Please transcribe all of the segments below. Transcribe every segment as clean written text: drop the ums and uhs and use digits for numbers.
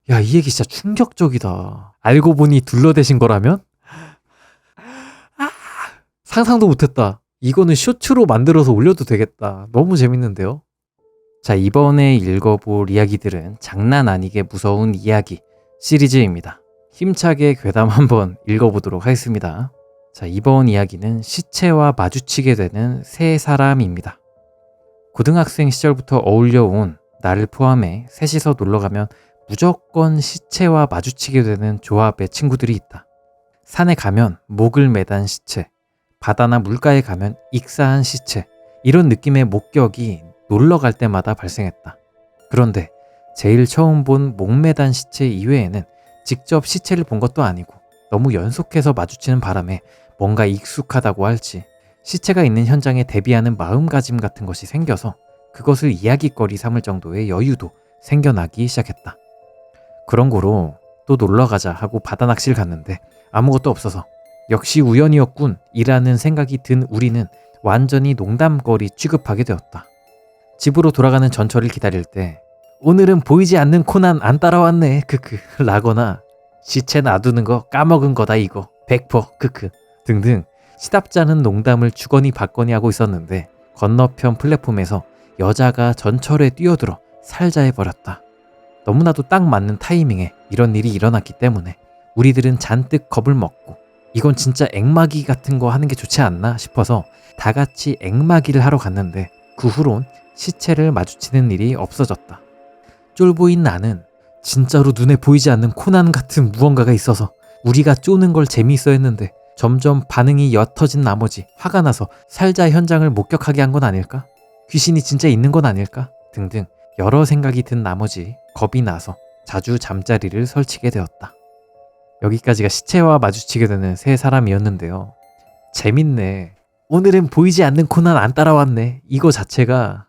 야, 이 얘기 진짜 충격적이다. 알고 보니 둘러대신 거라면? 상상도 못했다. 이거는 쇼츠로 만들어서 올려도 되겠다. 너무 재밌는데요? 자, 이번에 읽어볼 이야기들은 장난 아니게 무서운 이야기 시리즈입니다. 힘차게 괴담 한번 읽어보도록 하겠습니다. 자, 이번 이야기는 시체와 마주치게 되는 세 사람입니다. 고등학생 시절부터 어울려온 나를 포함해 셋이서 놀러가면 무조건 시체와 마주치게 되는 조합의 친구들이 있다. 산에 가면 목을 매단 시체, 바다나 물가에 가면 익사한 시체, 이런 느낌의 목격이 놀러 갈 때마다 발생했다. 그런데 제일 처음 본 목매단 시체 이외에는 직접 시체를 본 것도 아니고 너무 연속해서 마주치는 바람에 뭔가 익숙하다고 할지 시체가 있는 현장에 대비하는 마음가짐 같은 것이 생겨서 그것을 이야기거리 삼을 정도의 여유도 생겨나기 시작했다. 그런 거로 또 놀러가자 하고 바다 낚시를 갔는데 아무것도 없어서 역시 우연이었군 이라는 생각이 든 우리는 완전히 농담거리 취급하게 되었다. 집으로 돌아가는 전철을 기다릴 때 오늘은 보이지 않는 코난 안 따라왔네 크크 라거나 시체 놔두는 거 까먹은 거다 이거 100% 크크 등등 시답지 않은 농담을 주거니 받거니 하고 있었는데 건너편 플랫폼에서 여자가 전철에 뛰어들어 살자해버렸다. 너무나도 딱 맞는 타이밍에 이런 일이 일어났기 때문에 우리들은 잔뜩 겁을 먹고 이건 진짜 앵마기 같은 거 하는 게 좋지 않나 싶어서 다 같이 앵마기를 하러 갔는데 그 후론 시체를 마주치는 일이 없어졌다. 쫄보인 나는 진짜로 눈에 보이지 않는 코난 같은 무언가가 있어서 우리가 쪼는 걸 재미있어 했는데 점점 반응이 옅어진 나머지 화가 나서 살자 현장을 목격하게 한 건 아닐까? 귀신이 진짜 있는 건 아닐까? 등등 여러 생각이 든 나머지 겁이 나서 자주 잠자리를 설치게 되었다. 여기까지가 시체와 마주치게 되는 세 사람이었는데요. 재밌네. 오늘은 보이지 않는 코난 안 따라왔네. 이거 자체가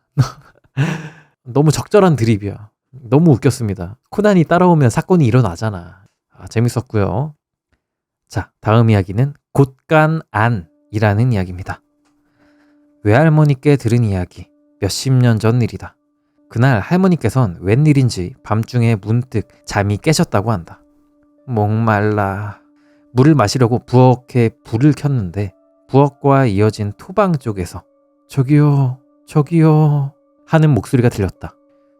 너무 적절한 드립이야. 너무 웃겼습니다. 코난이 따라오면 사건이 일어나잖아. 재밌었고요. 자, 다음 이야기는 곳간안이라는 이야기입니다. 외할머니께 들은 이야기, 몇십 년 전 일이다. 그날 할머니께선 웬일인지 밤중에 문득 잠이 깨셨다고 한다. 목말라. 물을 마시려고 부엌에 불을 켰는데 부엌과 이어진 토방 쪽에서 저기요, 저기요 하는 목소리가 들렸다.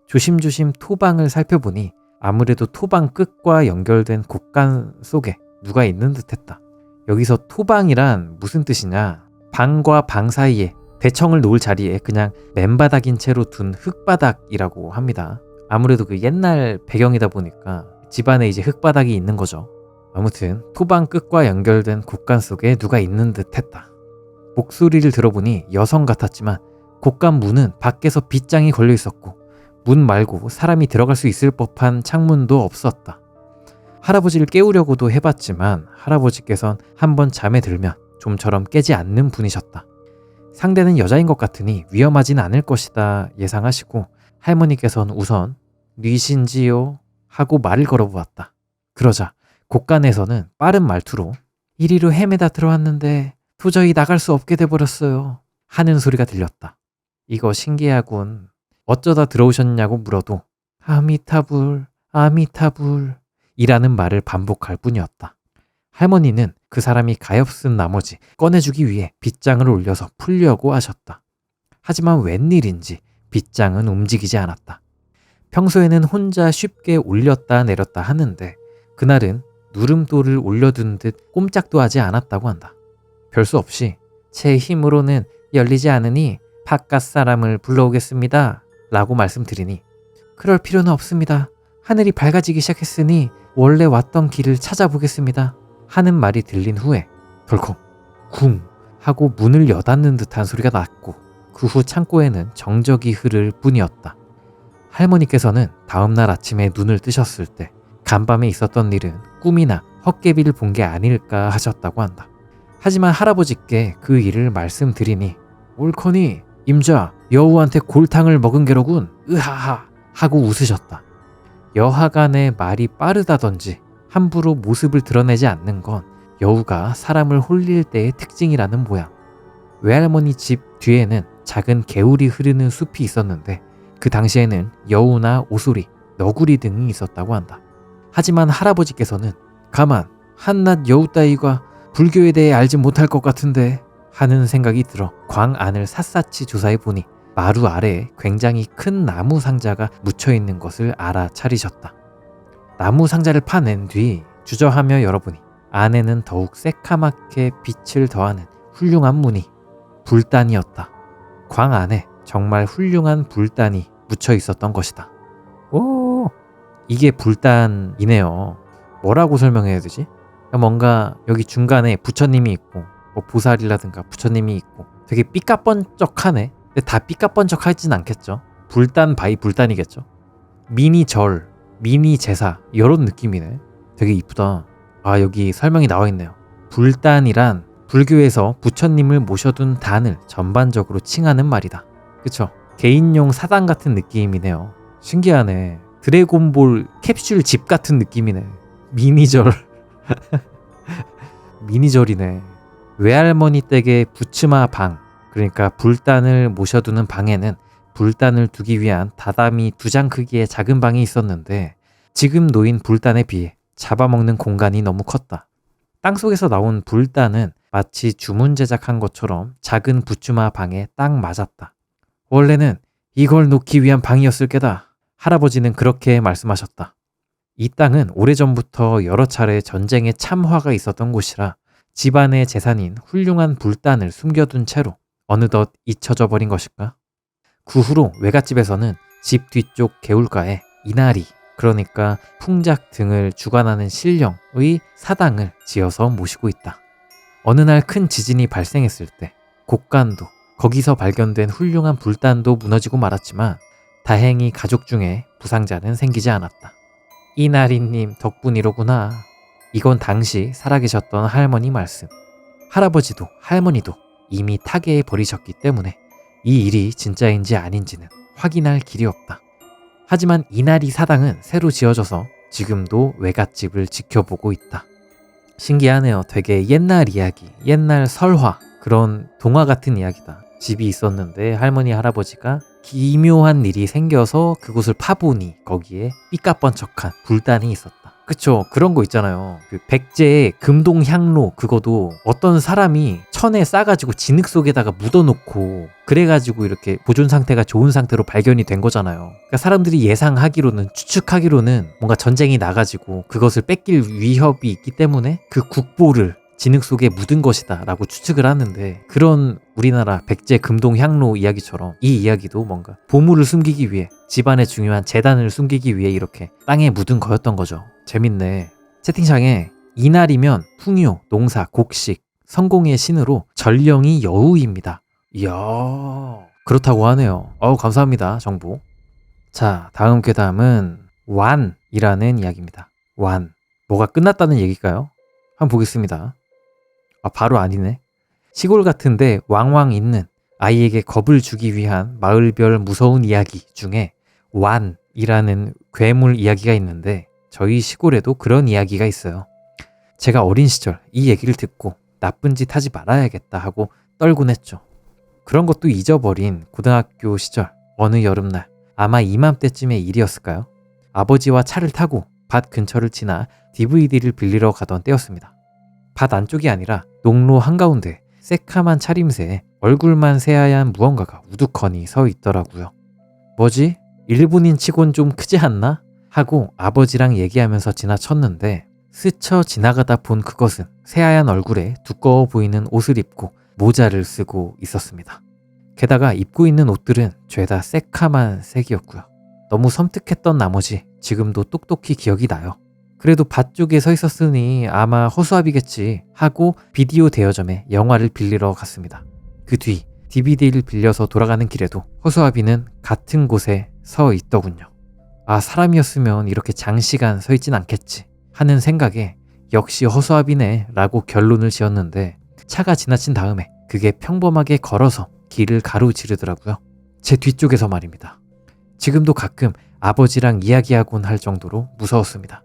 조심조심 토방을 살펴보니 아무래도 토방 끝과 연결된 곳간 속에 누가 있는 듯했다. 여기서 토방이란 무슨 뜻이냐? 방과 방 사이에 대청을 놓을 자리에 그냥 맨바닥인 채로 둔 흙바닥이라고 합니다. 아무래도 그 옛날 배경이다 보니까 집안에 이제 흙바닥이 있는 거죠. 아무튼 토방 끝과 연결된 곳간 속에 누가 있는 듯 했다. 목소리를 들어보니 여성 같았지만 곳간 문은 밖에서 빗장이 걸려 있었고 문 말고 사람이 들어갈 수 있을 법한 창문도 없었다. 할아버지를 깨우려고도 해봤지만 할아버지께선 한번 잠에 들면 좀처럼 깨지 않는 분이셨다. 상대는 여자인 것 같으니 위험하진 않을 것이다 예상하시고 할머니께서는 우선 뉘신지요? 하고 말을 걸어보았다. 그러자 곳간에서는 빠른 말투로 이리로 헤매다 들어왔는데 도저히 나갈 수 없게 돼버렸어요 하는 소리가 들렸다. 이거 신기하군. 어쩌다 들어오셨냐고 물어도 아미타불 아미타불 이라는 말을 반복할 뿐이었다. 할머니는 그 사람이 가엾은 나머지 꺼내주기 위해 빗장을 올려서 풀려고 하셨다. 하지만 웬일인지 빗장은 움직이지 않았다. 평소에는 혼자 쉽게 올렸다 내렸다 하는데 그날은 누름돌을 올려둔 듯 꼼짝도 하지 않았다고 한다. 별수 없이 제 힘으로는 열리지 않으니 바깥 사람을 불러오겠습니다 라고 말씀드리니 그럴 필요는 없습니다. 하늘이 밝아지기 시작했으니 원래 왔던 길을 찾아보겠습니다 하는 말이 들린 후에 덜컹 쿵 하고 문을 여닫는 듯한 소리가 났고 그 후 창고에는 정적이 흐를 뿐이었다. 할머니께서는 다음날 아침에 눈을 뜨셨을 때 간밤에 있었던 일은 꿈이나 헛개비를 본 게 아닐까 하셨다고 한다. 하지만 할아버지께 그 일을 말씀드리니 옳거니 임자 여우한테 골탕을 먹은 게로군 으하하 하고 웃으셨다. 여하간의 말이 빠르다던지 함부로 모습을 드러내지 않는 건 여우가 사람을 홀릴 때의 특징이라는 모양. 외할머니 집 뒤에는 작은 개울이 흐르는 숲이 있었는데 그 당시에는 여우나 오소리, 너구리 등이 있었다고 한다. 하지만 할아버지께서는 가만, 한낱 여우 따위가 불교에 대해 알지 못할 것 같은데 하는 생각이 들어 광 안을 샅샅이 조사해 보니 마루 아래에 굉장히 큰 나무 상자가 묻혀 있는 것을 알아차리셨다. 나무 상자를 파낸 뒤 주저하며 열어보니 안에는 더욱 새카맣게 빛을 더하는 훌륭한 문이 불단이었다. 광 안에 정말 훌륭한 불단이 묻혀 있었던 것이다. 오, 이게 불단이네요. 뭐라고 설명해야 되지? 뭔가 여기 중간에 부처님이 있고 뭐 보살이라든가 부처님이 있고 되게 삐까뻔쩍하네. 근데 다 삐까뻔쩍하진 않겠죠. 불단 바이 불단이겠죠. 미니 절, 미니 제사 이런 느낌이네. 되게 이쁘다. 아, 여기 설명이 나와 있네요. 불단이란 불교에서 부처님을 모셔둔 단을 전반적으로 칭하는 말이다. 그쵸? 개인용 사당 같은 느낌이네요. 신기하네. 드래곤볼 캡슐 집 같은 느낌이네. 미니절. 미니절이네. 외할머니 댁의 부츠마 방, 그러니까 불단을 모셔두는 방에는 불단을 두기 위한 다다미 2장 크기의 작은 방이 있었는데 지금 놓인 불단에 비해 잡아먹는 공간이 너무 컸다. 땅속에서 나온 불단은 마치 주문 제작한 것처럼 작은 부츠마 방에 딱 맞았다. 원래는 이걸 놓기 위한 방이었을 게다. 할아버지는 그렇게 말씀하셨다. 이 땅은 오래전부터 여러 차례 전쟁의 참화가 있었던 곳이라 집안의 재산인 훌륭한 불단을 숨겨둔 채로 어느덧 잊혀져 버린 것일까? 그 후로 외갓집에서는 집 뒤쪽 개울가에 이나리, 그러니까 풍작 등을 주관하는 신령의 사당을 지어서 모시고 있다. 어느 날 큰 지진이 발생했을 때 곡간도, 거기서 발견된 훌륭한 불단도 무너지고 말았지만 다행히 가족 중에 부상자는 생기지 않았다. 이나리님 덕분이로구나. 이건 당시 살아계셨던 할머니 말씀. 할아버지도 할머니도 이미 타계에 버리셨기 때문에 이 일이 진짜인지 아닌지는 확인할 길이 없다. 하지만 이나리 사당은 새로 지어져서 지금도 외갓집을 지켜보고 있다. 신기하네요. 되게 옛날 이야기, 옛날 설화, 그런 동화 같은 이야기다. 집이 있었는데 할머니 할아버지가 기묘한 일이 생겨서 그곳을 파보니 거기에 삐까뻔쩍한 불단이 있었다. 그쵸, 그런 거 있잖아요. 그 백제의 금동향로, 그거도 어떤 사람이 천에 싸가지고 진흙 속에다가 묻어놓고 그래가지고 이렇게 보존 상태가 좋은 상태로 발견이 된 거잖아요. 그러니까 사람들이 예상하기로는, 추측하기로는 뭔가 전쟁이 나가지고 그것을 뺏길 위협이 있기 때문에 그 국보를 진흙 속에 묻은 것이다 라고 추측을 하는데, 그런 우리나라 백제 금동향로 이야기처럼 이 이야기도 뭔가 보물을 숨기기 위해, 집안의 중요한 재단을 숨기기 위해 이렇게 땅에 묻은 거였던 거죠. 재밌네. 채팅창에 이날이면 풍요, 농사, 곡식, 성공의 신으로 전령이 여우입니다. 이야, 그렇다고 하네요. 감사합니다, 정보. 자, 다음 괴담은 완이라는 이야기입니다. 완. 뭐가 끝났다는 얘기일까요? 한번 보겠습니다. 바로 아니네. 시골 같은데 왕왕 있는 아이에게 겁을 주기 위한 마을별 무서운 이야기 중에 완이라는 괴물 이야기가 있는데, 저희 시골에도 그런 이야기가 있어요. 제가 어린 시절 이 얘기를 듣고 나쁜 짓 하지 말아야겠다 하고 떨곤 했죠. 그런 것도 잊어버린 고등학교 시절 어느 여름날, 아마 이맘때쯤의 일이었을까요? 아버지와 차를 타고 밭 근처를 지나 DVD를 빌리러 가던 때였습니다. 밭 안쪽이 아니라 농로 한가운데 새카만 차림새에 얼굴만 새하얀 무언가가 우두커니 서 있더라고요. 뭐지? 일본인 치곤 좀 크지 않나? 하고 아버지랑 얘기하면서 지나쳤는데, 스쳐 지나가다 본 그것은 새하얀 얼굴에 두꺼워 보이는 옷을 입고 모자를 쓰고 있었습니다. 게다가 입고 있는 옷들은 죄다 새카만 색이었고요. 너무 섬뜩했던 나머지 지금도 똑똑히 기억이 나요. 그래도 밭 쪽에 서 있었으니 아마 허수아비겠지 하고 비디오 대여점에 영화를 빌리러 갔습니다. 그 뒤 DVD를 빌려서 돌아가는 길에도 허수아비는 같은 곳에 서 있더군요. 사람이었으면 이렇게 장시간 서 있진 않겠지 하는 생각에 역시 허수아비네 라고 결론을 지었는데, 차가 지나친 다음에 그게 평범하게 걸어서 길을 가로지르더라고요. 제 뒤쪽에서 말입니다. 지금도 가끔 아버지랑 이야기하곤 할 정도로 무서웠습니다.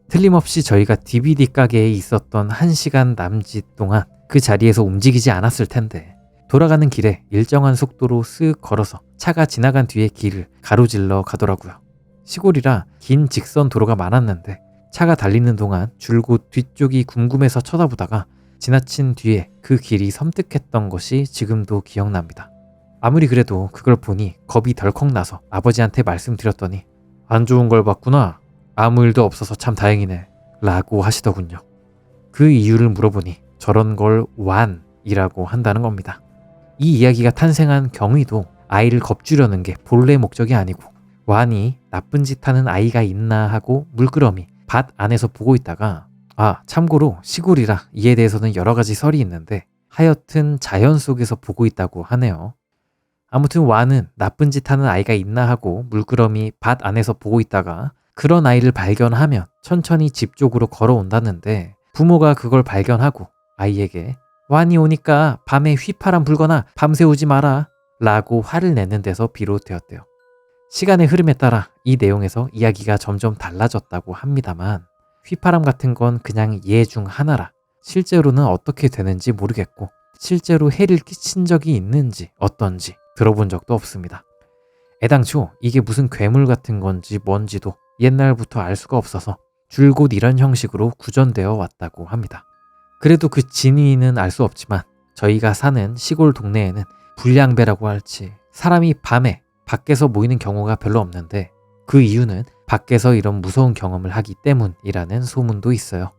틀림없이 저희가 DVD 가게에 있었던 1시간 남짓 동안 그 자리에서 움직이지 않았을 텐데, 돌아가는 길에 일정한 속도로 쓱 걸어서 차가 지나간 뒤에 길을 가로질러 가더라고요. 시골이라 긴 직선 도로가 많았는데 차가 달리는 동안 줄곧 뒤쪽이 궁금해서 쳐다보다가 지나친 뒤에 그 길이 섬뜩했던 것이 지금도 기억납니다. 아무리 그래도 그걸 보니 겁이 덜컥 나서 아버지한테 말씀드렸더니 안 좋은 걸 봤구나. 아무 일도 없어서 참 다행이네. 라고 하시더군요. 그 이유를 물어보니 저런 걸 완이라고 한다는 겁니다. 이 이야기가 탄생한 경위도 아이를 겁주려는 게 본래 목적이 아니고 완이 나쁜 짓 하는 아이가 있나 하고 물끄러미 밭 안에서 보고 있다가 참고로 시골이라 이에 대해서는 여러 가지 설이 있는데 하여튼 자연 속에서 보고 있다고 하네요. 아무튼 완은 나쁜 짓 하는 아이가 있나 하고 물끄러미 밭 안에서 보고 있다가 그런 아이를 발견하면 천천히 집 쪽으로 걸어온다는데 부모가 그걸 발견하고 아이에게 완이 오니까 밤에 휘파람 불거나 밤새 오지 마라 라고 화를 내는 데서 비롯되었대요. 시간의 흐름에 따라 이 내용에서 이야기가 점점 달라졌다고 합니다만 휘파람 같은 건 그냥 예 중 하나라 실제로는 어떻게 되는지 모르겠고 실제로 해를 끼친 적이 있는지 어떤지 들어본 적도 없습니다. 애당초 이게 무슨 괴물 같은 건지 뭔지도 옛날부터 알 수가 없어서 줄곧 이런 형식으로 구전되어 왔다고 합니다. 그래도 그 진위는 알 수 없지만 저희가 사는 시골 동네에는 불량배라고 할지 사람이 밤에 밖에서 모이는 경우가 별로 없는데 그 이유는 밖에서 이런 무서운 경험을 하기 때문이라는 소문도 있어요.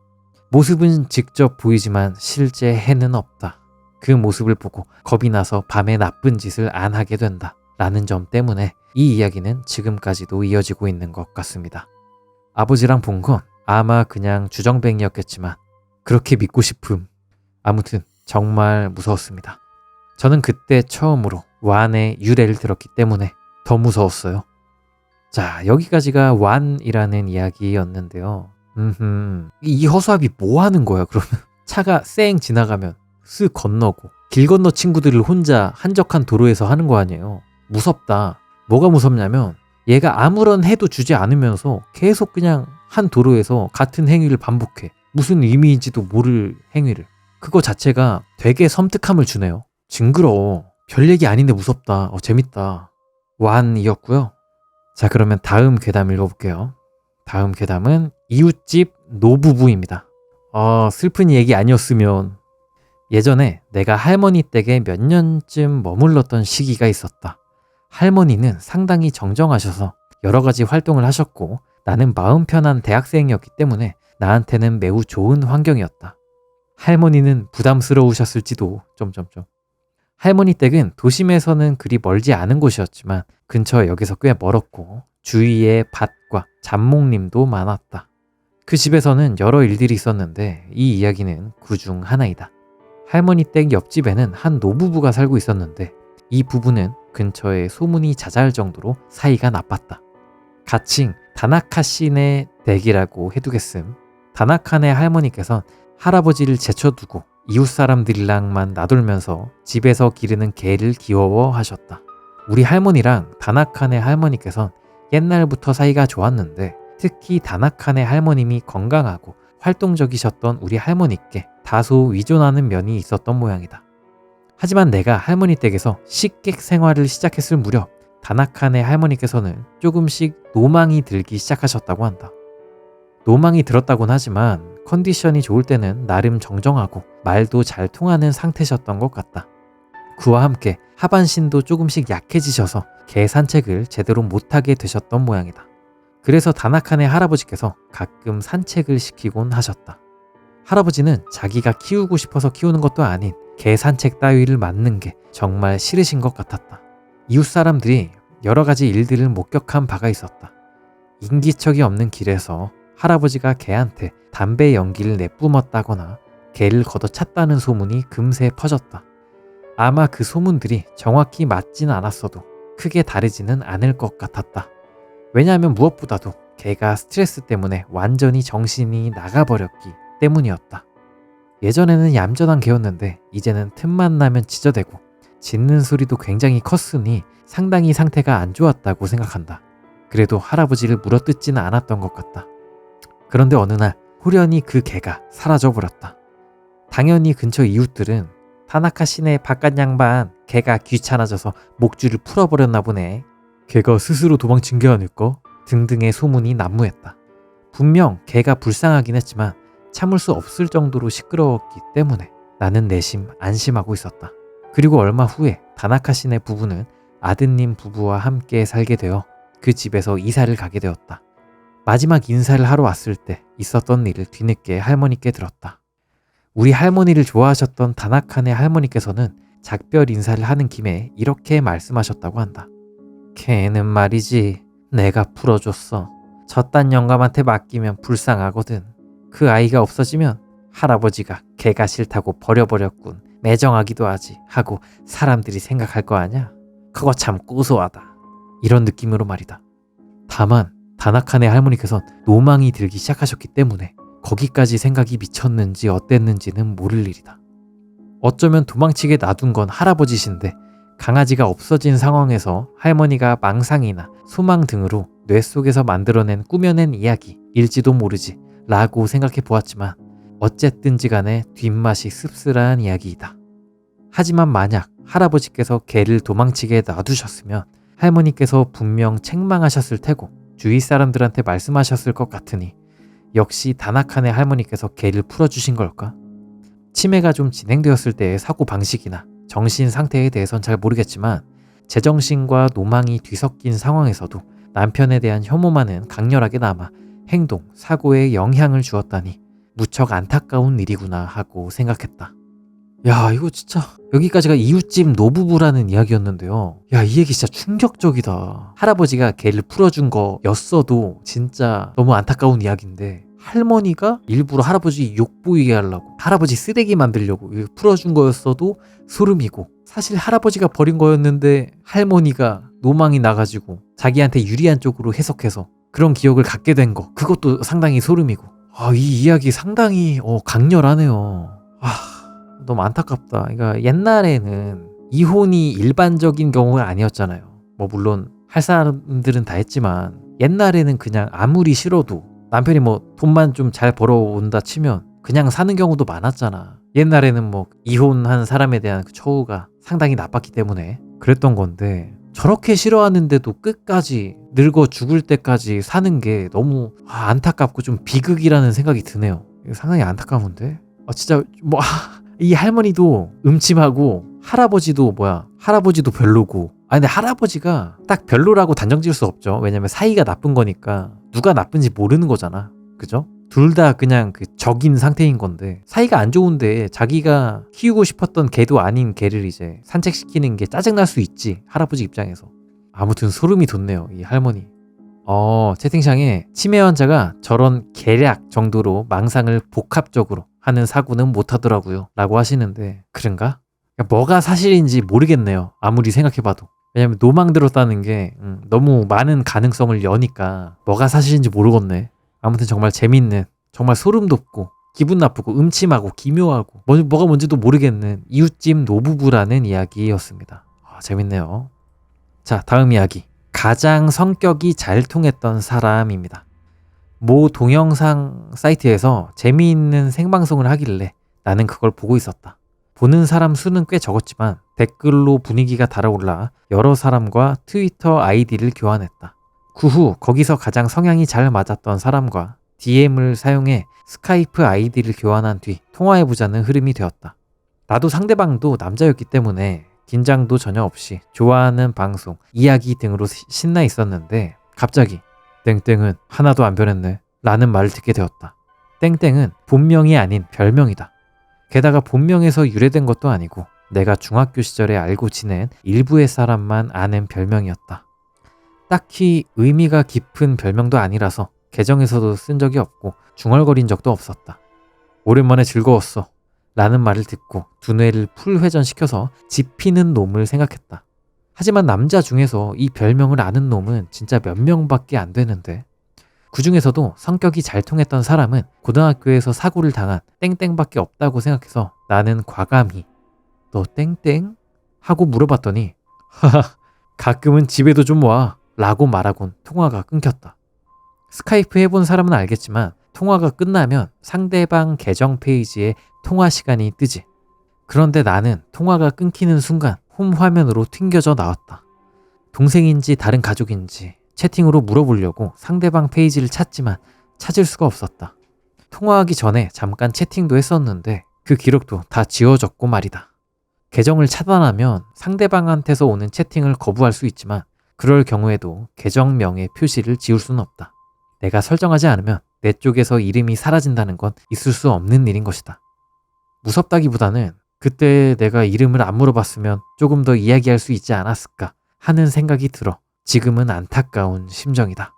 모습은 직접 보이지만 실제 해는 없다. 그 모습을 보고 겁이 나서 밤에 나쁜 짓을 안 하게 된다. 라는 점 때문에 이 이야기는 지금까지도 이어지고 있는 것 같습니다. 아버지랑 본 건 아마 그냥 주정뱅이였겠지만 그렇게 믿고 싶음. 아무튼 정말 무서웠습니다. 저는 그때 처음으로 완의 유래를 들었기 때문에 더 무서웠어요. 자, 여기까지가 완이라는 이야기였는데요. 이 허수아비 뭐 하는 거야 그러면? 차가 쌩 지나가면 쓱 건너고 길 건너 친구들을 혼자 한적한 도로에서 하는 거 아니에요. 무섭다. 뭐가 무섭냐면 얘가 아무런 해도 주지 않으면서 계속 그냥 한 도로에서 같은 행위를 반복해. 무슨 의미인지도 모를 행위를. 그거 자체가 되게 섬뜩함을 주네요. 징그러워. 별 얘기 아닌데 무섭다. 재밌다. 완이었고요. 자, 그러면 다음 괴담 읽어볼게요. 다음 괴담은 이웃집 노부부입니다. 슬픈 얘기 아니었으면. 예전에 내가 할머니 댁에 몇 년쯤 머물렀던 시기가 있었다. 할머니는 상당히 정정하셔서 여러 가지 활동을 하셨고 나는 마음 편한 대학생이었기 때문에 나한테는 매우 좋은 환경이었다. 할머니는 부담스러우셨을지도... 할머니 댁은 도심에서는 그리 멀지 않은 곳이었지만 근처 역에서 꽤 멀었고 주위에 밭과 잡목림도 많았다. 그 집에서는 여러 일들이 있었는데 이 이야기는 그중 하나이다. 할머니 댁 옆집에는 한 노부부가 살고 있었는데 이 부부는 근처에 소문이 자자할 정도로 사이가 나빴다. 가칭 다나카시네 댁이라고 해두겠음. 다나카네 할머니께선 할아버지를 제쳐두고 이웃 사람들이랑만 나돌면서 집에서 기르는 개를 귀여워하셨다. 우리 할머니랑 다나카네 할머니께선 옛날부터 사이가 좋았는데 특히 다나카네 할머님이 건강하고 활동적이셨던 우리 할머니께 다소 위존하는 면이 있었던 모양이다. 하지만 내가 할머니 댁에서 식객 생활을 시작했을 무렵 다나카네 할머니께서는 조금씩 노망이 들기 시작하셨다고 한다. 노망이 들었다곤 하지만 컨디션이 좋을 때는 나름 정정하고 말도 잘 통하는 상태셨던 것 같다. 그와 함께 하반신도 조금씩 약해지셔서 개 산책을 제대로 못하게 되셨던 모양이다. 그래서 다나카네 할아버지께서 가끔 산책을 시키곤 하셨다. 할아버지는 자기가 키우고 싶어서 키우는 것도 아닌 개 산책 따위를 맡는 게 정말 싫으신 것 같았다. 이웃 사람들이 여러 가지 일들을 목격한 바가 있었다. 인기척이 없는 길에서 할아버지가 개한테 담배 연기를 내뿜었다거나 개를 걷어찼다는 소문이 금세 퍼졌다. 아마 그 소문들이 정확히 맞진 않았어도 크게 다르지는 않을 것 같았다. 왜냐하면 무엇보다도 개가 스트레스 때문에 완전히 정신이 나가버렸기 때문이었다. 예전에는 얌전한 개였는데 이제는 틈만 나면 짖어대고 짖는 소리도 굉장히 컸으니 상당히 상태가 안 좋았다고 생각한다. 그래도 할아버지를 물어뜯지는 않았던 것 같다. 그런데 어느 날 호련히 그 개가 사라져버렸다. 당연히 근처 이웃들은 타나카 시내 바깥 양반 개가 귀찮아져서 목줄을 풀어버렸나 보네. 개가 스스로 도망친 게 아닐까? 등등의 소문이 난무했다. 분명 걔가 불쌍하긴 했지만 참을 수 없을 정도로 시끄러웠기 때문에 나는 내심 안심하고 있었다. 그리고 얼마 후에 다나카 씨네 부부는 아드님 부부와 함께 살게 되어 그 집에서 이사를 가게 되었다. 마지막 인사를 하러 왔을 때 있었던 일을 뒤늦게 할머니께 들었다. 우리 할머니를 좋아하셨던 다나카네 할머니께서는 작별 인사를 하는 김에 이렇게 말씀하셨다고 한다. 걔는 말이지, 내가 풀어줬어. 저딴 영감한테 맡기면 불쌍하거든. 그 아이가 없어지면 할아버지가 걔가 싫다고 버려버렸군, 매정하기도 하지 하고 사람들이 생각할 거 아냐? 그거 참 고소하다. 이런 느낌으로 말이다. 다만 다나카네 할머니께선 노망이 들기 시작하셨기 때문에 거기까지 생각이 미쳤는지 어땠는지는 모를 일이다. 어쩌면 도망치게 놔둔 건 할아버지신데 강아지가 없어진 상황에서 할머니가 망상이나 소망 등으로 뇌 속에서 만들어낸 꾸며낸 이야기일지도 모르지 라고 생각해 보았지만 어쨌든지 간에 뒷맛이 씁쓸한 이야기이다. 하지만 만약 할아버지께서 개를 도망치게 놔두셨으면 할머니께서 분명 책망하셨을 테고 주위 사람들한테 말씀하셨을 것 같으니 역시 다나카네 할머니께서 개를 풀어주신 걸까? 치매가 좀 진행되었을 때의 사고 방식이나 정신 상태에 대해선 잘 모르겠지만 제정신과 노망이 뒤섞인 상황에서도 남편에 대한 혐오만은 강렬하게 남아 행동, 사고에 영향을 주었다니 무척 안타까운 일이구나 하고 생각했다. 야, 이거 진짜 여기까지가 이웃집 노부부라는 이야기였는데요. 야, 이 얘기 진짜 충격적이다. 할아버지가 개를 풀어준 거였어도 진짜 너무 안타까운 이야기인데 할머니가 일부러 할아버지 욕보이게 하려고, 할아버지 쓰레기 만들려고 풀어준 거였어도 소름이고, 사실 할아버지가 버린 거였는데 할머니가 노망이 나가지고 자기한테 유리한 쪽으로 해석해서 그런 기억을 갖게 된 거, 그것도 상당히 소름이고. 이 이야기 상당히 강렬하네요. 너무 안타깝다. 그러니까 옛날에는 이혼이 일반적인 경우가 아니었잖아요. 뭐 물론 할 사람들은 다 했지만 옛날에는 그냥 아무리 싫어도 남편이 뭐 돈만 좀 잘 벌어온다 치면 그냥 사는 경우도 많았잖아. 옛날에는 뭐 이혼한 사람에 대한 그 처우가 상당히 나빴기 때문에 그랬던 건데, 저렇게 싫어하는데도 끝까지 늙어 죽을 때까지 사는 게 너무 안타깝고 좀 비극이라는 생각이 드네요. 이거 상당히 안타까운데? 진짜 뭐 이 할머니도 음침하고 할아버지도 별로고. 근데 할아버지가 딱 별로라고 단정 지을 수 없죠. 왜냐면 사이가 나쁜 거니까 누가 나쁜지 모르는 거잖아. 그죠? 둘 다 그냥 그 적인 상태인 건데 사이가 안 좋은데 자기가 키우고 싶었던 개도 아닌 개를 이제 산책시키는 게 짜증날 수 있지, 할아버지 입장에서. 아무튼 소름이 돋네요, 이 할머니. 채팅창에 치매 환자가 저런 계략 정도로 망상을 복합적으로 하는 사고는 못하더라고요 라고 하시는데, 그런가? 뭐가 사실인지 모르겠네요, 아무리 생각해봐도. 왜냐면 노망 들었다는 게 너무 많은 가능성을 여니까 뭐가 사실인지 모르겠네. 아무튼 정말 재밌는, 정말 소름 돋고 기분 나쁘고 음침하고 기묘하고 뭐가 뭔지도 모르겠는 이웃집 노부부라는 이야기였습니다. 재밌네요. 자, 다음 이야기. 가장 성격이 잘 통했던 사람입니다. 모 동영상 사이트에서 재미있는 생방송을 하길래 나는 그걸 보고 있었다. 보는 사람 수는 꽤 적었지만 댓글로 분위기가 달아올라 여러 사람과 트위터 아이디를 교환했다. 그 후 거기서 가장 성향이 잘 맞았던 사람과 DM을 사용해 스카이프 아이디를 교환한 뒤 통화해보자는 흐름이 되었다. 나도 상대방도 남자였기 때문에 긴장도 전혀 없이 좋아하는 방송, 이야기 등으로 신나 있었는데 갑자기 땡땡은 하나도 안 변했네 라는 말을 듣게 되었다. 땡땡은 본명이 아닌 별명이다. 게다가 본명에서 유래된 것도 아니고 내가 중학교 시절에 알고 지낸 일부의 사람만 아는 별명이었다. 딱히 의미가 깊은 별명도 아니라서 계정에서도 쓴 적이 없고 중얼거린 적도 없었다. 오랜만에 즐거웠어 라는 말을 듣고 두뇌를 풀회전시켜서 지피는 놈을 생각했다. 하지만 남자 중에서 이 별명을 아는 놈은 진짜 몇 명밖에 안 되는데, 그 중에서도 성격이 잘 통했던 사람은 고등학교에서 사고를 당한 땡땡밖에 없다고 생각해서 나는 과감히 너 땡땡? 하고 물어봤더니 하하 가끔은 집에도 좀 와 라고 말하곤 통화가 끊겼다. 스카이프 해본 사람은 알겠지만 통화가 끝나면 상대방 계정 페이지에 통화 시간이 뜨지. 그런데 나는 통화가 끊기는 순간 홈 화면으로 튕겨져 나왔다. 동생인지 다른 가족인지 채팅으로 물어보려고 상대방 페이지를 찾지만 찾을 수가 없었다. 통화하기 전에 잠깐 채팅도 했었는데 그 기록도 다 지워졌고 말이다. 계정을 차단하면 상대방한테서 오는 채팅을 거부할 수 있지만 그럴 경우에도 계정명의 표시를 지울 수는 없다. 내가 설정하지 않으면 내 쪽에서 이름이 사라진다는 건 있을 수 없는 일인 것이다. 무섭다기보다는 그때 내가 이름을 안 물어봤으면 조금 더 이야기할 수 있지 않았을까 하는 생각이 들어 지금은 안타까운 심정이다.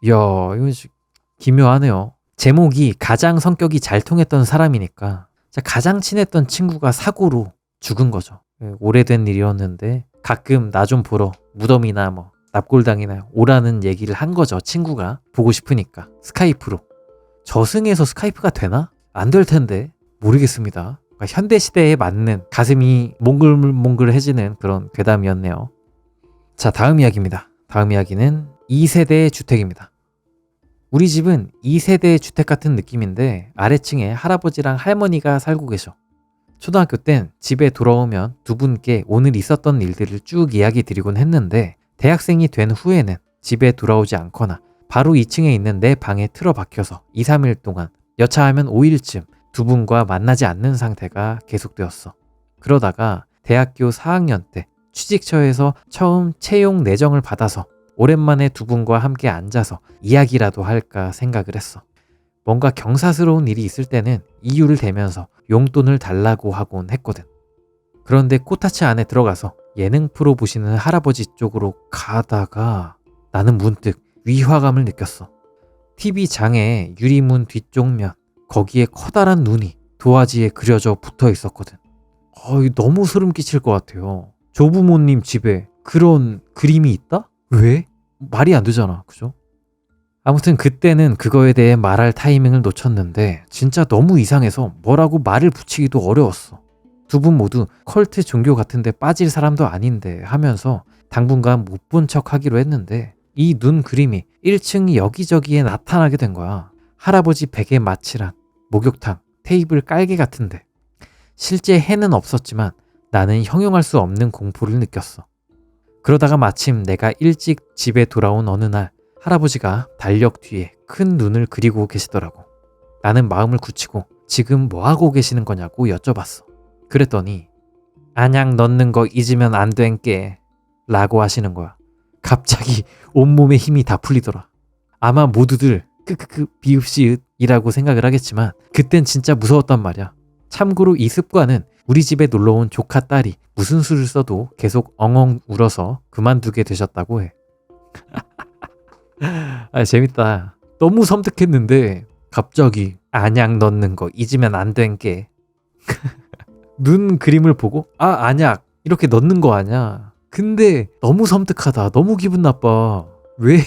이야, 이거 기묘하네요. 제목이 가장 성격이 잘 통했던 사람이니까 가장 친했던 친구가 사고로 죽은 거죠. 오래된 일이었는데 가끔 나 좀 보러 무덤이나 뭐 납골당이나 오라는 얘기를 한 거죠. 친구가 보고 싶으니까 스카이프로. 저승에서 스카이프가 되나? 안 될 텐데 모르겠습니다. 그러니까 현대 시대에 맞는 가슴이 몽글몽글해지는 그런 괴담이었네요. 자, 다음 이야기입니다. 다음 이야기는 2세대 주택입니다. 우리 집은 2세대 주택 같은 느낌인데 아래층에 할아버지랑 할머니가 살고 계셔. 초등학교 땐 집에 돌아오면 두 분께 오늘 있었던 일들을 쭉 이야기 드리곤 했는데 대학생이 된 후에는 집에 돌아오지 않거나 바로 2층에 있는 내 방에 틀어박혀서 2, 3일 동안 여차하면 5일쯤 두 분과 만나지 않는 상태가 계속되었어. 그러다가 대학교 4학년 때 취직처에서 처음 채용 내정을 받아서 오랜만에 두 분과 함께 앉아서 이야기라도 할까 생각을 했어. 뭔가 경사스러운 일이 있을 때는 이유를 대면서 용돈을 달라고 하곤 했거든. 그런데 코타츠 안에 들어가서 예능 프로 보시는 할아버지 쪽으로 가다가 나는 문득 위화감을 느꼈어. TV 장에 유리문 뒤쪽 면 거기에 커다란 눈이 도화지에 그려져 붙어 있었거든. 너무 소름 끼칠 것 같아요. 조부모님 집에 그런 그림이 있다? 왜? 말이 안 되잖아. 그죠? 아무튼 그때는 그거에 대해 말할 타이밍을 놓쳤는데 진짜 너무 이상해서 뭐라고 말을 붙이기도 어려웠어. 두 분 모두 컬트 종교 같은데 빠질 사람도 아닌데 하면서 당분간 못 본 척 하기로 했는데 이 눈 그림이 1층 여기저기에 나타나게 된 거야. 할아버지 베개 마취랑 목욕탕, 테이블 깔개 같은데. 실제 해는 없었지만 나는 형용할 수 없는 공포를 느꼈어. 그러다가 마침 내가 일찍 집에 돌아온 어느 날 할아버지가 달력 뒤에 큰 눈을 그리고 계시더라고. 나는 마음을 굳히고 지금 뭐하고 계시는 거냐고 여쭤봤어. 그랬더니 안약 넣는 거 잊으면 안 된께 라고 하시는 거야. 갑자기 온몸에 힘이 다 풀리더라. 아마 모두들 비읍시읒이라고 생각을 하겠지만 그땐 진짜 무서웠단 말이야. 참고로 이 습관은 우리 집에 놀러온 조카 딸이 무슨 수를 써도 계속 엉엉 울어서 그만두게 되셨다고 해. 재밌다. 너무 섬뜩했는데 갑자기 안약 넣는 거 잊으면 안 된께 눈 그림을 보고 안약 이렇게 넣는 거 아냐. 근데 너무 섬뜩하다. 너무 기분 나빠. 왜?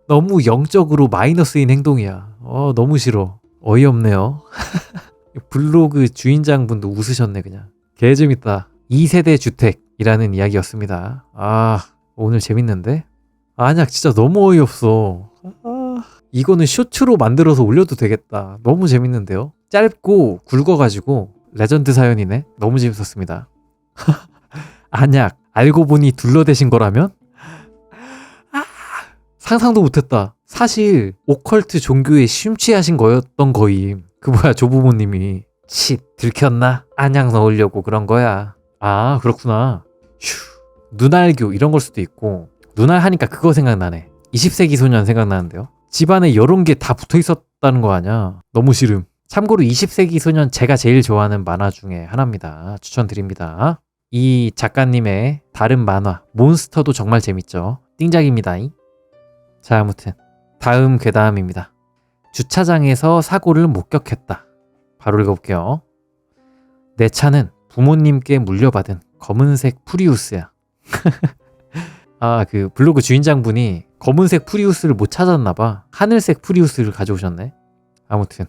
너무 영적으로 마이너스인 행동이야. 너무 싫어. 어이없네요. 블로그 주인장분도 웃으셨네 그냥. 개재밌다. 2세대 주택이라는 이야기였습니다. 오늘 재밌는데? 안약 진짜 너무 어이없어. 이거는 쇼츠로 만들어서 올려도 되겠다. 너무 재밌는데요? 짧고 굵어가지고 레전드 사연이네. 너무 재밌었습니다. 안약 알고 보니 둘러대신 거라면? 상상도 못했다. 사실 오컬트 종교에 심취하신 거였던 거임. 조부모님이 들켰나? 안약 넣으려고 그런 거야. 그렇구나. 눈알교 이런 걸 수도 있고. 눈알 하니까 그거 생각나네. 20세기 소년 생각나는데요. 집안에 이런 게 다 붙어 있었다는 거 아니야. 너무 싫음. 참고로 20세기 소년 제가 제일 좋아하는 만화 중에 하나입니다. 추천드립니다. 이 작가님의 다른 만화 몬스터도 정말 재밌죠. 띵작입니다. 자, 아무튼 다음 괴담입니다. 주차장에서 사고를 목격했다. 바로 읽어볼게요. 내 차는 부모님께 물려받은 검은색 프리우스야. 그 블로그 주인장분이 검은색 프리우스를 못 찾았나봐. 하늘색 프리우스를 가져오셨네. 아무튼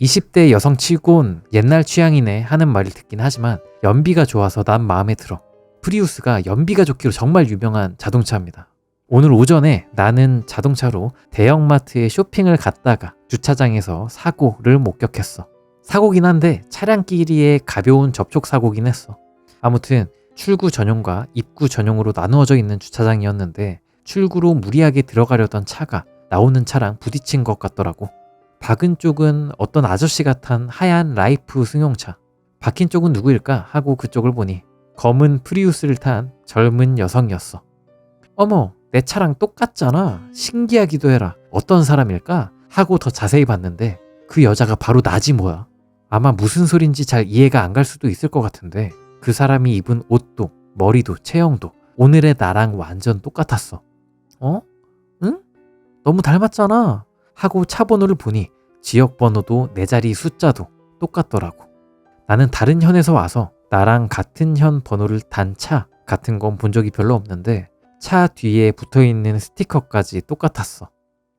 20대 여성치곤 옛날 취향이네 하는 말을 듣긴 하지만 연비가 좋아서 난 마음에 들어. 프리우스가 연비가 좋기로 정말 유명한 자동차입니다. 오늘 오전에 나는 자동차로 대형마트에 쇼핑을 갔다가 주차장에서 사고를 목격했어. 사고긴 한데 차량끼리의 가벼운 접촉 사고긴 했어. 아무튼 출구 전용과 입구 전용으로 나누어져 있는 주차장이었는데 출구로 무리하게 들어가려던 차가 나오는 차랑 부딪힌 것 같더라고. 박은 쪽은 어떤 아저씨가 탄 하얀 라이프 승용차. 박힌 쪽은 누구일까 하고 그쪽을 보니 검은 프리우스를 탄 젊은 여성이었어. 어머, 내 차랑 똑같잖아. 신기하기도 해라. 어떤 사람일까? 하고 더 자세히 봤는데 그 여자가 바로 나지 뭐야. 아마 무슨 소린지 잘 이해가 안 갈 수도 있을 것 같은데 그 사람이 입은 옷도 머리도 체형도 오늘의 나랑 완전 똑같았어. 어? 응? 너무 닮았잖아. 하고 차 번호를 보니 지역 번호도 내 자리 숫자도 똑같더라고. 나는 다른 현에서 와서 나랑 같은 현 번호를 단 차 같은 건 본 적이 별로 없는데 차 뒤에 붙어있는 스티커까지 똑같았어.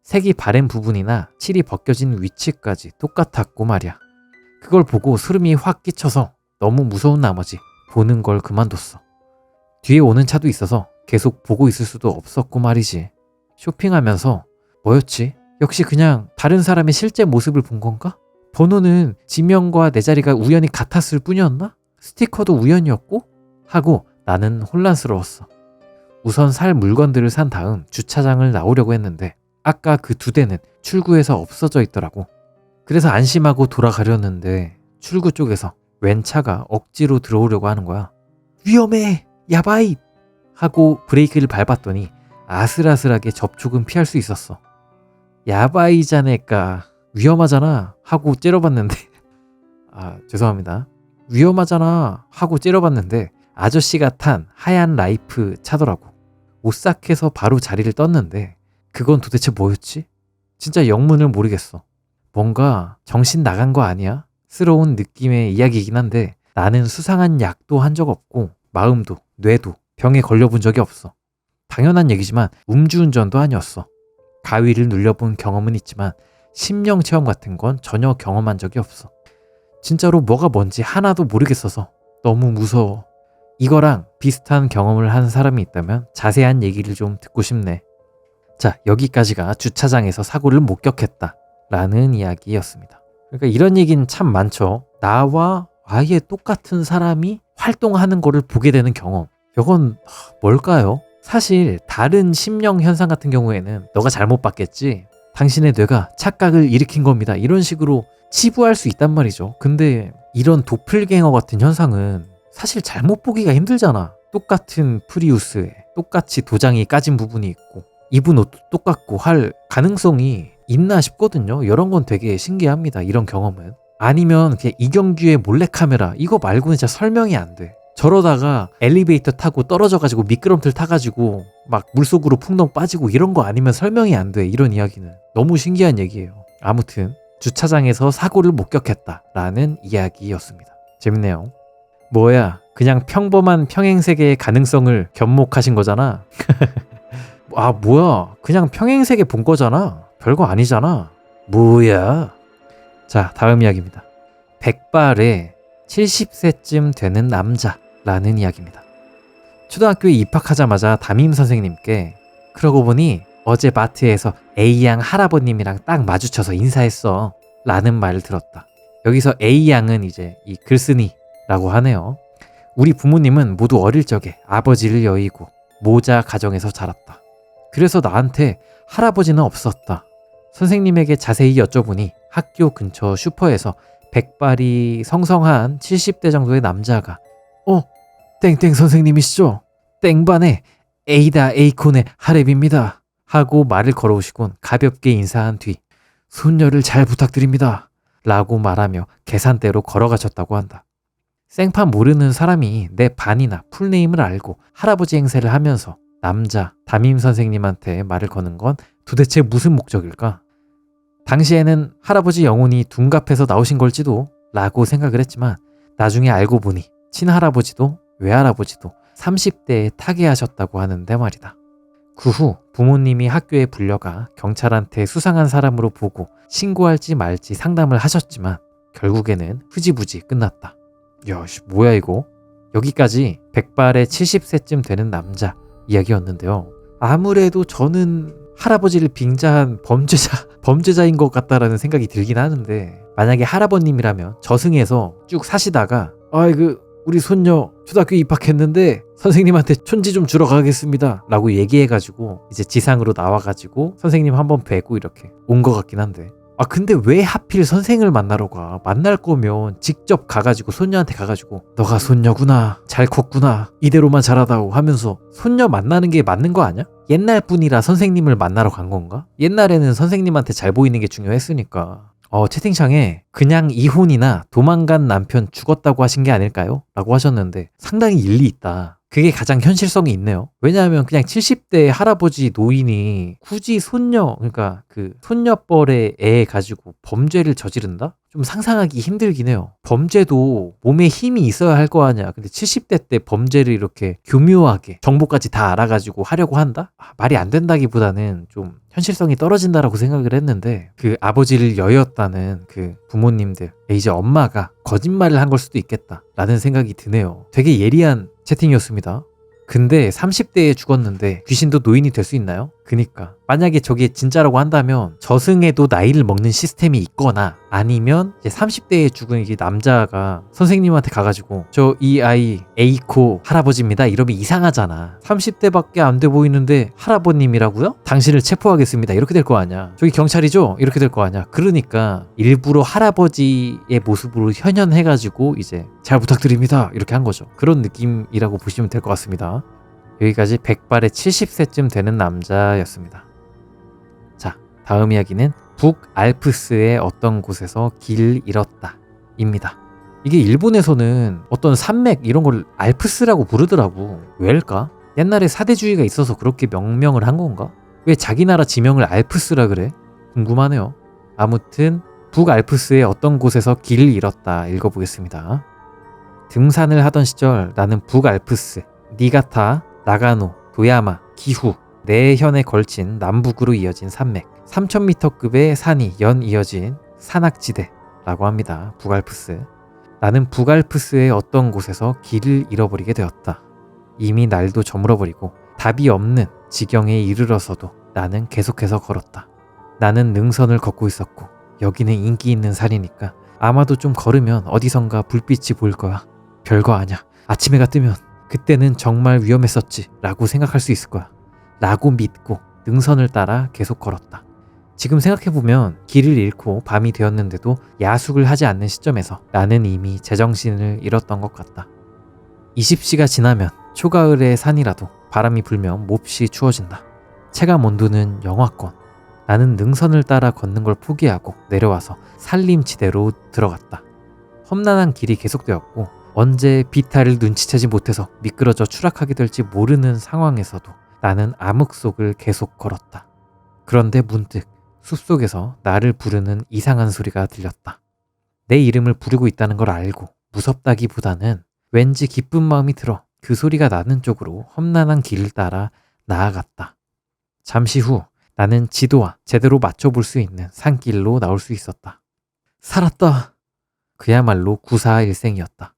색이 바랜 부분이나 칠이 벗겨진 위치까지 똑같았고 말이야. 그걸 보고 소름이 확 끼쳐서 너무 무서운 나머지 보는 걸 그만뒀어. 뒤에 오는 차도 있어서 계속 보고 있을 수도 없었고 말이지. 쇼핑하면서 뭐였지? 역시 그냥 다른 사람의 실제 모습을 본 건가? 번호는 지명과 내 자리가 우연히 같았을 뿐이었나? 스티커도 우연이었고? 하고 나는 혼란스러웠어. 우선 살 물건들을 산 다음 주차장을 나오려고 했는데 아까 그 2대는 출구에서 없어져 있더라고. 그래서 안심하고 돌아가려는데 출구 쪽에서 웬 차가 억지로 들어오려고 하는 거야. 위험해! 야바이! 하고 브레이크를 밟았더니 아슬아슬하게 접촉은 피할 수 있었어. 야바이자네까 위험하잖아 하고 째려봤는데 죄송합니다. 위험하잖아 하고 째려봤는데 아저씨가 탄 하얀 라이프 차더라고. 오싹해서 바로 자리를 떴는데 그건 도대체 뭐였지? 진짜 영문을 모르겠어. 뭔가 정신 나간 거 아니야? 스러운 느낌의 이야기이긴 한데 나는 수상한 약도 한 적 없고 마음도 뇌도 병에 걸려본 적이 없어. 당연한 얘기지만 음주운전도 아니었어. 가위를 눌려본 경험은 있지만 심령 체험 같은 건 전혀 경험한 적이 없어. 진짜로 뭐가 뭔지 하나도 모르겠어서 너무 무서워. 이거랑 비슷한 경험을 한 사람이 있다면 자세한 얘기를 좀 듣고 싶네. 자, 여기까지가 주차장에서 사고를 목격했다 라는 이야기였습니다. 그러니까 이런 얘기는 참 많죠. 나와 아예 똑같은 사람이 활동하는 거를 보게 되는 경험. 이건 뭘까요? 사실 다른 심령 현상 같은 경우에는 너가 잘못 봤겠지, 당신의 뇌가 착각을 일으킨 겁니다, 이런 식으로 치부할 수 있단 말이죠. 근데 이런 도플갱어 같은 현상은 사실 잘못 보기가 힘들잖아. 똑같은 프리우스에 똑같이 도장이 까진 부분이 있고 입은 옷도 똑같고 할 가능성이 있나 싶거든요. 이런 건 되게 신기합니다, 이런 경험은. 아니면 그냥 이경규의 몰래카메라 이거 말고는 진짜 설명이 안 돼. 저러다가 엘리베이터 타고 떨어져가지고 미끄럼틀 타가지고 막 물속으로 풍덩 빠지고 이런 거 아니면 설명이 안 돼. 이런 이야기는 너무 신기한 얘기예요. 아무튼 주차장에서 사고를 목격했다라는 이야기였습니다. 재밌네요. 뭐야, 그냥 평범한 평행세계의 가능성을 접목하신 거잖아. 아 뭐야, 그냥 평행세계 본 거잖아. 별거 아니잖아. 뭐야. 자, 다음 이야기입니다. 백발에 70세쯤 되는 남자라는 이야기입니다. 초등학교에 입학하자마자 담임 선생님께 그러고 보니 어제 마트에서 A양 할아버님이랑 딱 마주쳐서 인사했어 라는 말을 들었다. 여기서 A양은 이제 이 글쓴이라고 하네요. 우리 부모님은 모두 어릴 적에 아버지를 여의고 모자 가정에서 자랐다. 그래서 나한테 할아버지는 없었다. 선생님에게 자세히 여쭤보니 학교 근처 슈퍼에서 백발이 성성한 70대 정도의 남자가 땡땡 선생님이시죠? 땡반의 에이다 에이콘의 하랩입니다 하고 말을 걸어오시곤 가볍게 인사한 뒤 손녀를 잘 부탁드립니다 라고 말하며 계산대로 걸어가셨다고 한다. 생판 모르는 사람이 내 반이나 풀네임을 알고 할아버지 행세를 하면서 남자 담임 선생님한테 말을 거는 건 도대체 무슨 목적일까? 당시에는 할아버지 영혼이 둔갑해서 나오신 걸지도 라고 생각을 했지만 나중에 알고 보니 친할아버지도 외할아버지도 30대에 타계하셨다고 하는데 말이다. 그 후 부모님이 학교에 불려가 경찰한테 수상한 사람으로 보고 신고할지 말지 상담을 하셨지만 결국에는 흐지부지 끝났다. 야, 뭐야 이거? 여기까지 백발에 70세쯤 되는 남자 이야기였는데요. 아무래도 저는 할아버지를 빙자한 범죄자인 것 같다라는 생각이 들긴 하는데, 만약에 할아버님이라면 저승에서 쭉 사시다가 우리 손녀 초등학교 입학했는데 선생님한테 촌지 좀 주러 가겠습니다 라고 얘기해가지고 이제 지상으로 나와가지고 선생님 한번 뵈고 이렇게 온 것 같긴 한데, 근데 왜 하필 선생을 만나러 가? 만날 거면 직접 가가지고 손녀한테 가가지고 너가 손녀구나, 잘 컸구나, 이대로만 자라다오 하면서 손녀 만나는 게 맞는 거 아니야? 옛날 분이라 선생님을 만나러 간 건가? 옛날에는 선생님한테 잘 보이는 게 중요했으니까. 채팅창에 그냥 이혼이나 도망간 남편 죽었다고 하신 게 아닐까요? 라고 하셨는데 상당히 일리 있다. 그게 가장 현실성이 있네요. 왜냐하면 그냥 70대 할아버지 노인이 굳이 손녀, 그러니까 그 손녀뻘의 애 가지고 범죄를 저지른다? 좀 상상하기 힘들긴 해요. 범죄도 몸에 힘이 있어야 할 거 아니야. 근데 70대 때 범죄를 이렇게 교묘하게 정보까지 다 알아가지고 하려고 한다? 말이 안 된다기보다는 좀 현실성이 떨어진다라고 생각을 했는데, 그 아버지를 여였다는 그 부모님들, 이제 엄마가 거짓말을 한 걸 수도 있겠다 라는 생각이 드네요. 되게 예리한 채팅이었습니다. 근데 30대에 죽었는데 귀신도 노인이 될 수 있나요? 그니까 만약에 저게 진짜라고 한다면 저승에도 나이를 먹는 시스템이 있거나, 아니면 이제 30대에 죽은 이 남자가 선생님한테 가가지고 저 이 아이 A코 할아버지입니다 이러면 이상하잖아. 30대밖에 안 돼 보이는데 할아버님이라고요? 당신을 체포하겠습니다 이렇게 될 거 아니야. 저기 경찰이죠? 이렇게 될 거 아니야. 그러니까 일부러 할아버지의 모습으로 현현해가지고 이제 잘 부탁드립니다 이렇게 한 거죠. 그런 느낌이라고 보시면 될 것 같습니다. 여기까지 백발에 70세쯤 되는 남자였습니다. 자, 다음 이야기는 북알프스의 어떤 곳에서 길 잃었다 입니다. 이게 일본에서는 어떤 산맥 이런 걸 알프스라고 부르더라고. 왜일까? 옛날에 사대주의가 있어서 그렇게 명명을 한 건가? 왜 자기 나라 지명을 알프스라 그래? 궁금하네요. 아무튼 북알프스의 어떤 곳에서 길을 잃었다 읽어보겠습니다. 등산을 하던 시절 나는 북알프스, 니가타, 나가노, 도야마, 기후 4현에 걸친 남북으로 이어진 산맥 3000m급의 산이 연 이어진 산악지대라고 합니다. 북알프스. 나는 북알프스의 어떤 곳에서 길을 잃어버리게 되었다. 이미 날도 저물어버리고 답이 없는 지경에 이르러서도 나는 계속해서 걸었다. 나는 능선을 걷고 있었고 여기는 인기 있는 산이니까 아마도 좀 걸으면 어디선가 불빛이 보일 거야. 별거 아냐. 아침 해가 뜨면 그때는 정말 위험했었지 라고 생각할 수 있을 거야 라고 믿고 능선을 따라 계속 걸었다. 지금 생각해보면 길을 잃고 밤이 되었는데도 야숙을 하지 않는 시점에서 나는 이미 제정신을 잃었던 것 같다. 20시가 지나면 초가을의 산이라도 바람이 불면 몹시 추워진다. 체감 온도는 영하권. 나는 능선을 따라 걷는 걸 포기하고 내려와서 산림지대로 들어갔다. 험난한 길이 계속되었고 언제 비탈을 눈치채지 못해서 미끄러져 추락하게 될지 모르는 상황에서도 나는 암흑 속을 계속 걸었다. 그런데 문득 숲속에서 나를 부르는 이상한 소리가 들렸다. 내 이름을 부르고 있다는 걸 알고 무섭다기보다는 왠지 기쁜 마음이 들어 그 소리가 나는 쪽으로 험난한 길을 따라 나아갔다. 잠시 후 나는 지도와 제대로 맞춰볼 수 있는 산길로 나올 수 있었다. 살았다. 그야말로 구사일생이었다.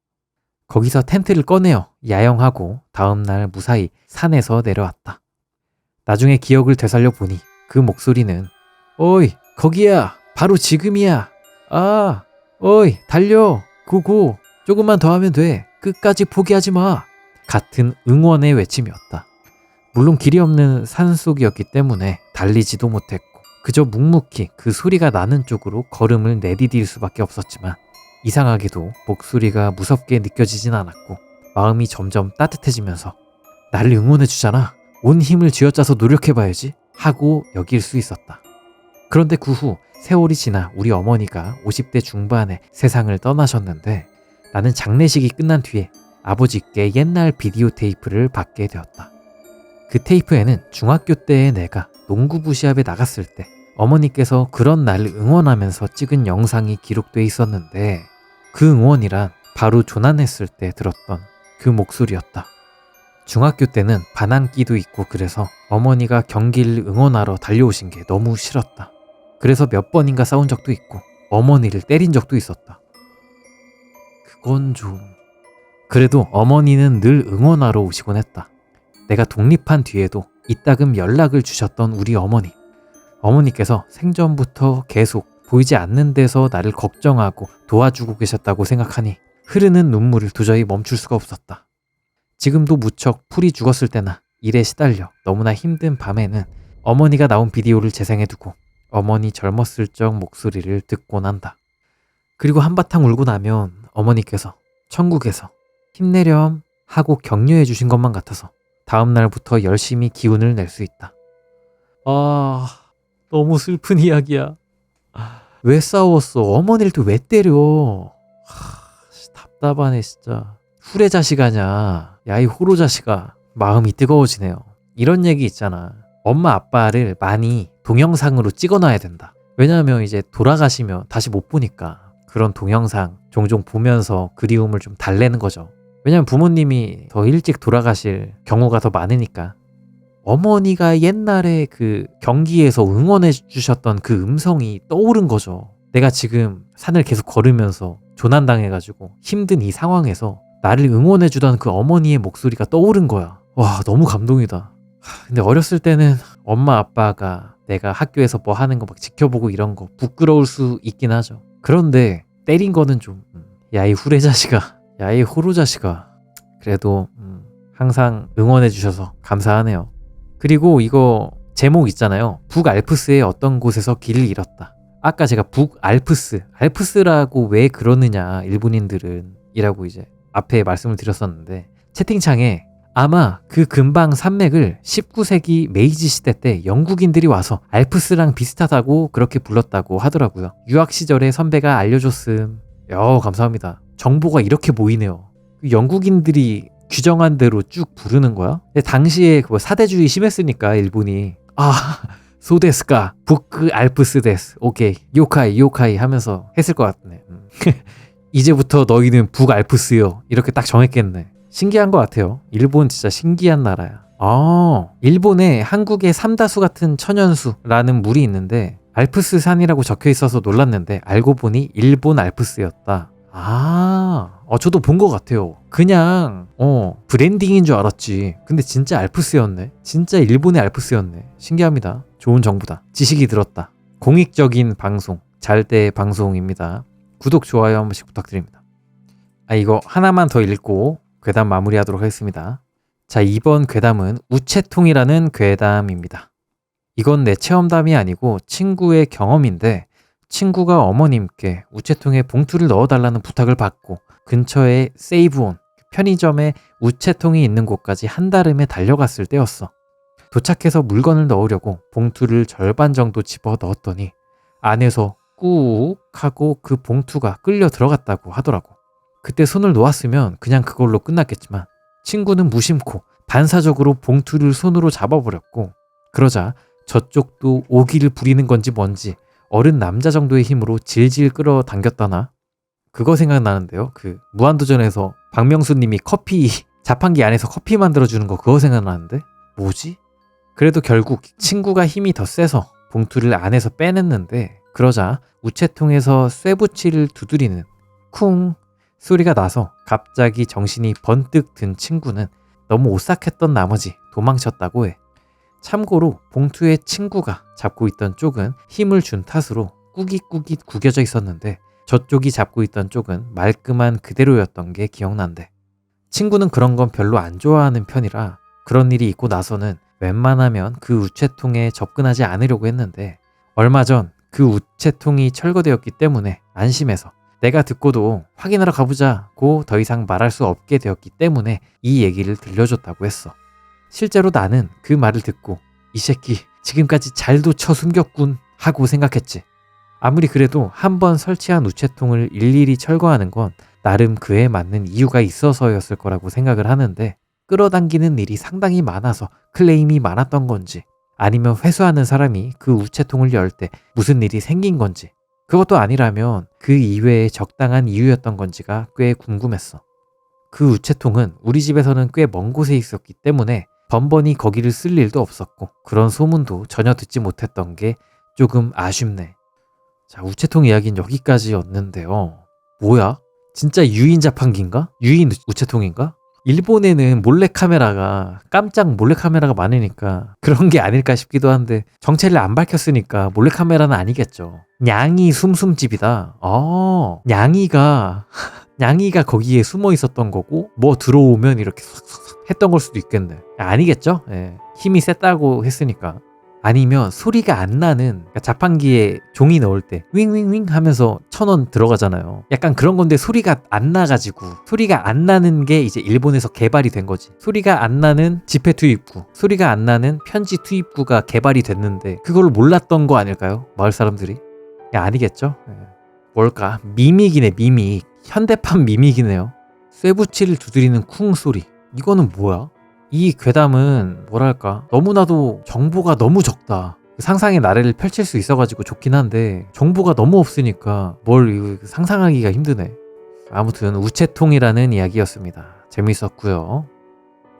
거기서 텐트를 꺼내어 야영하고 다음날 무사히 산에서 내려왔다. 나중에 기억을 되살려 보니 그 목소리는 어이 거기야 바로 지금이야 어이 달려 고고 조금만 더 하면 돼 끝까지 포기하지 마 같은 응원의 외침이었다. 물론 길이 없는 산속이었기 때문에 달리지도 못했고 그저 묵묵히 그 소리가 나는 쪽으로 걸음을 내디딜 수밖에 없었지만 이상하게도 목소리가 무섭게 느껴지진 않았고 마음이 점점 따뜻해지면서 나를 응원해주잖아. 온 힘을 쥐어짜서 노력해봐야지 하고 여길 수 있었다. 그런데 그 후 세월이 지나 우리 어머니가 50대 중반에 세상을 떠나셨는데 나는 장례식이 끝난 뒤에 아버지께 옛날 비디오 테이프를 받게 되었다. 그 테이프에는 중학교 때의 내가 농구부 시합에 나갔을 때 어머니께서 그런 나를 응원하면서 찍은 영상이 기록돼 있었는데 그 응원이란 바로 조난했을 때 들었던 그 목소리였다. 중학교 때는 반항기도 있고 그래서 어머니가 경기를 응원하러 달려오신 게 너무 싫었다. 그래서 몇 번인가 싸운 적도 있고 어머니를 때린 적도 있었다. 그건 좀... 그래도 어머니는 늘 응원하러 오시곤 했다. 내가 독립한 뒤에도 이따금 연락을 주셨던 우리 어머니. 어머니께서 생전부터 계속 보이지 않는 데서 나를 걱정하고 도와주고 계셨다고 생각하니 흐르는 눈물을 도저히 멈출 수가 없었다. 지금도 무척 풀이 죽었을 때나 일에 시달려 너무나 힘든 밤에는 어머니가 나온 비디오를 재생해두고 어머니 젊었을 적 목소리를 듣곤 한다. 그리고 한바탕 울고 나면 어머니께서 천국에서 힘내렴 하고 격려해 주신 것만 같아서 다음 날부터 열심히 기운을 낼 수 있다. 아, 너무 슬픈 이야기야. 왜 싸웠어? 어머니를 또 왜 때려? 답답하네 진짜. 후레 자식 아냐. 야 이 호로 자식아. 마음이 뜨거워지네요. 이런 얘기 있잖아. 엄마 아빠를 많이 동영상으로 찍어놔야 된다. 왜냐하면 이제 돌아가시면 다시 못 보니까 그런 동영상 종종 보면서 그리움을 좀 달래는 거죠. 왜냐면 부모님이 더 일찍 돌아가실 경우가 더 많으니까. 어머니가 옛날에 그 경기에서 응원해 주셨던 그 음성이 떠오른 거죠. 내가 지금 산을 계속 걸으면서 조난당해가지고 힘든 이 상황에서 나를 응원해 주던 그 어머니의 목소리가 떠오른 거야. 와, 너무 감동이다. 근데 어렸을 때는 엄마 아빠가 내가 학교에서 뭐 하는 거 막 지켜보고 이런 거 부끄러울 수 있긴 하죠. 그런데 때린 거는 좀 야 이 후레 자식아, 야 이 호로 자식아. 그래도 항상 응원해 주셔서 감사하네요. 그리고 이거 제목 있잖아요. 북알프스의 어떤 곳에서 길을 잃었다. 아까 제가 알프스라고 왜 그러느냐 일본인들은 이라고 이제 앞에 말씀을 드렸었는데 채팅창에 아마 그 근방 산맥을 19세기 메이지 시대 때 영국인들이 와서 알프스랑 비슷하다고 그렇게 불렀다고 하더라고요. 유학 시절에 선배가 알려줬음. 감사합니다. 정보가 이렇게 모이네요. 영국인들이 규정한 대로 쭉 부르는 거야? 근데 당시에 그 사대주의 심했으니까 일본이 소데스까 북 알프스 데스 오케이 요카이 하면서 했을 것 같네. 이제부터 너희는 북알프스요 이렇게 딱 정했겠네. 신기한 것 같아요. 일본 진짜 신기한 나라야. 일본에 한국의 삼다수 같은 천연수라는 물이 있는데 알프스 산이라고 적혀 있어서 놀랐는데 알고 보니 일본 알프스였다. 저도 본 것 같아요. 그냥 브랜딩인 줄 알았지. 근데 진짜 알프스였네. 진짜 일본의 알프스였네. 신기합니다. 좋은 정보다. 지식이 들었다. 공익적인 방송, 잘때 방송입니다. 구독, 좋아요 한 번씩 부탁드립니다. 이거 하나만 더 읽고 괴담 마무리하도록 하겠습니다. 자, 이번 괴담은 우체통이라는 괴담입니다. 이건 내 체험담이 아니고 친구의 경험인데 친구가 어머님께 우체통에 봉투를 넣어달라는 부탁을 받고 근처에 세이브온, 편의점에 우체통이 있는 곳까지 한달음에 달려갔을 때였어. 도착해서 물건을 넣으려고 봉투를 절반 정도 집어 넣었더니 안에서 꾹 하고 그 봉투가 끌려 들어갔다고 하더라고. 그때 손을 놓았으면 그냥 그걸로 끝났겠지만 친구는 무심코 반사적으로 봉투를 손으로 잡아버렸고 그러자 저쪽도 오기를 부리는 건지 뭔지 어른 남자 정도의 힘으로 질질 끌어당겼다나? 그거 생각나는데요. 그 무한도전에서 박명수 님이 커피 자판기 안에서 커피 만들어주는 거 그거 생각나는데? 뭐지? 그래도 결국 친구가 힘이 더 세서 봉투를 안에서 빼냈는데 그러자 우체통에서 쇠붙이를 두드리는 쿵 소리가 나서 갑자기 정신이 번뜩 든 친구는 너무 오싹했던 나머지 도망쳤다고 해. 참고로 봉투에 친구가 잡고 있던 쪽은 힘을 준 탓으로 꾸깃꾸깃 구겨져 있었는데 저쪽이 잡고 있던 쪽은 말끔한 그대로였던 게 기억난대. 친구는 그런 건 별로 안 좋아하는 편이라 그런 일이 있고 나서는 웬만하면 그 우체통에 접근하지 않으려고 했는데 얼마 전 그 우체통이 철거되었기 때문에 안심해서 내가 듣고도 확인하러 가보자고 더 이상 말할 수 없게 되었기 때문에 이 얘기를 들려줬다고 했어. 실제로 나는 그 말을 듣고 이 새끼 지금까지 잘도 쳐 숨겼군 하고 생각했지. 아무리 그래도 한번 설치한 우체통을 일일이 철거하는 건 나름 그에 맞는 이유가 있어서였을 거라고 생각을 하는데 끌어당기는 일이 상당히 많아서 클레임이 많았던 건지 아니면 회수하는 사람이 그 우체통을 열 때 무슨 일이 생긴 건지 그것도 아니라면 그 이외에 적당한 이유였던 건지가 꽤 궁금했어. 그 우체통은 우리 집에서는 꽤 먼 곳에 있었기 때문에 번번이 거기를 쓸 일도 없었고 그런 소문도 전혀 듣지 못했던 게 조금 아쉽네. 자, 우체통 이야기는 여기까지였는데요. 뭐야? 진짜 유인 자판기인가? 유인 우체통인가? 일본에는 깜짝 몰래카메라가 많으니까 그런 게 아닐까 싶기도 한데 정체를 안 밝혔으니까 몰래카메라는 아니겠죠. 냥이 숨숨집이다. 냥이가 냥이가 거기에 숨어 있었던 거고 뭐 들어오면 이렇게 싹싹싹 했던 걸 수도 있겠네. 아니겠죠? 예. 힘이 셌다고 했으니까. 아니면 소리가 안 나는, 그러니까 자판기에 종이 넣을 때 윙윙윙 하면서 1,000원 들어가잖아요. 약간 그런 건데 소리가 안 나가지고, 소리가 안 나는 게 이제 일본에서 개발이 된 거지. 소리가 안 나는 지폐 투입구, 소리가 안 나는 편지 투입구가 개발이 됐는데 그걸 몰랐던 거 아닐까요? 마을 사람들이? 야, 아니겠죠? 예. 뭘까? 미믹이네, 미믹. 현대판 미믹이네요. 쇠붙이를 두드리는 쿵 소리. 이거는 뭐야? 이 괴담은 뭐랄까, 너무나도 정보가 너무 적다. 상상의 나래를 펼칠 수 있어가지고 좋긴 한데 정보가 너무 없으니까 뭘 상상하기가 힘드네. 아무튼 우체통이라는 이야기였습니다. 재밌었고요.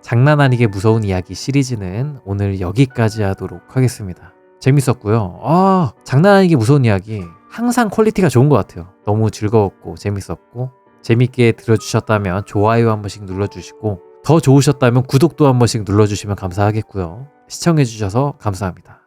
장난 아니게 무서운 이야기 시리즈는 오늘 여기까지 하도록 하겠습니다. 재밌었고요. 장난 아니게 무서운 이야기 항상 퀄리티가 좋은 것 같아요. 너무 즐거웠고 재밌었고, 재밌게 들어주셨다면 좋아요 한 번씩 눌러주시고, 더 좋으셨다면 구독도 한 번씩 눌러주시면 감사하겠고요. 시청해주셔서 감사합니다.